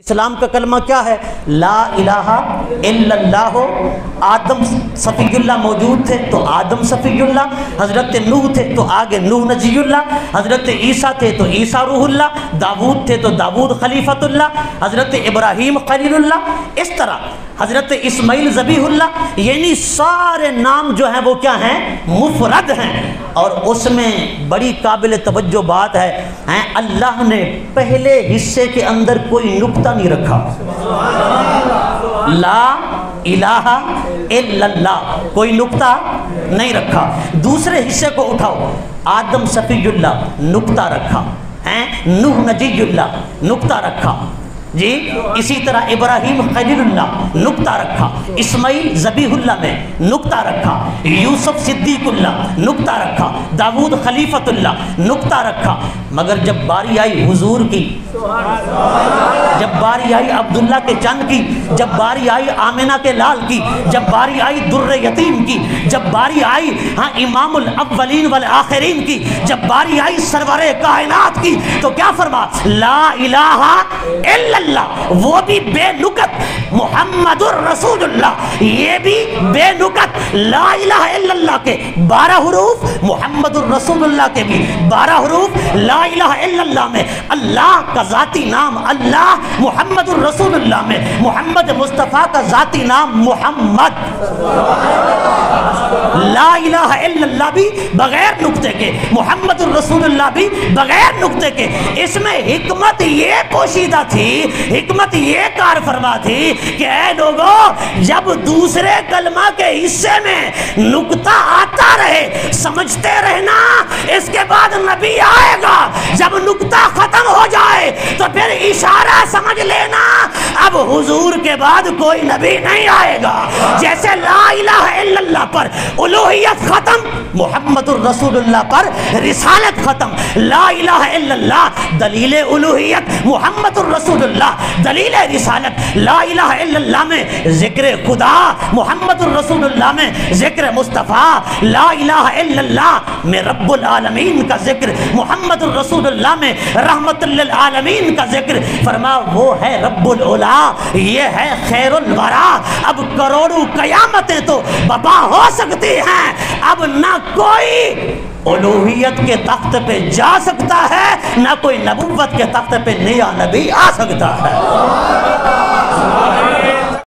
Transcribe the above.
اسلام کا کلمہ کیا ہے؟ لا الہ الا اللہ ہو۔ آدم صفی اللہ موجود تھے تو آدم صفی اللہ، حضرت نوح تھے تو آگے نوح نجی اللہ، حضرت عیسیٰ تھے تو عیسیٰ روح اللہ، داود تھے تو داود خلیفۃ اللہ، حضرت ابراہیم خلیل اللہ، اس طرح حضرت اسماعیل ذبیح اللہ، یعنی سارے نام جو ہیں وہ کیا ہیں؟ مفرد ہیں۔ اور اس میں بڑی قابل توجہ بات ہے، اللہ نے پہلے حصے کے اندر کوئی نقطہ نہیں رکھا، لا الہ الا اللہ، کوئی نقطہ نہیں رکھا۔ دوسرے حصے کو اٹھاؤ، آدم صفی اللہ نقطہ رکھا، نوح نجی اللہ نقطہ رکھا، جی اسی طرح ابراہیم خلیل اللہ نقطہ رکھا، اسماعیل ذبیح اللہ نے نقطہ رکھا، یوسف صدیق اللہ نقطہ رکھا، داود خلیفۃ اللہ نقطہ رکھا۔ مگر جب باری آئی حضور کی، جب باری آئی عبداللہ کے چند کی، جب باری آئی آمنہ کے لال کی، جب باری آئی در یتیم کی، جب باری آئی امام الاولین والآخرین کی، جب باری آئی سرور کائنات کی، تو کیا فرما؟ لا الہ الا اللہ، وہ بھی بے نکت، محمد الرسول اللہ، یہ بھی بے نکت۔ لا الہ الا اللہ کے 12 حروف، محمد الرسول اللہ کے بھی 12 حروف۔ لا الہ الا اللہ میں اللہ کا ذاتی نام اللہ، محمد الرسول اللہ میں محمد مصطفیٰ کا ذاتی نام محمد۔ لا الہ الا اللہ بھی بغیر نقطے کے، محمد الرسول اللہ بھی بغیر نقطے کے۔ اس میں حکمت یہ پوشیدہ تھی، حکمت یہ کار فرما تھی کہ اے لوگوں، جب دوسرے کلمہ کے حصے میں نقطہ آتا رہے سمجھتے رہنا، اس کے بعد نبی آئے گا، جب نقطہ ختم ہو جائے تو پھر اشارہ سمجھ لینا اب حضور کے بعد کوئی نبی نہیں آئے گا۔ جیسے لا الہ الا اللہ پر الوہیت ختم، محمد الرسول اللہ پر رسالت ختم۔ لا الہ الا اللہ دلیل الوہیت، محمد الرسول اللہ دلیل رسالت۔ لا الہ الا اللہ میں ذکر خدا، محمد الرسول اللہ میں ذکر مصطفیٰ۔ لا الہ الا اللہ میں رب العالمین کا ذکر، محمد الرسول اللہ میں رحمت للعالمین کا ذکر۔ فرما وہ ہے رب العلا، یہ ہے خیر الورا۔ اب کروڑوں قیامتیں تو بپا ہو سکتی ہیں، اب نہ کوئی الوہیت کے تخت پہ جا سکتا ہے، نہ کوئی نبوت کے تخت پہ نیا نبی آ سکتا ہے۔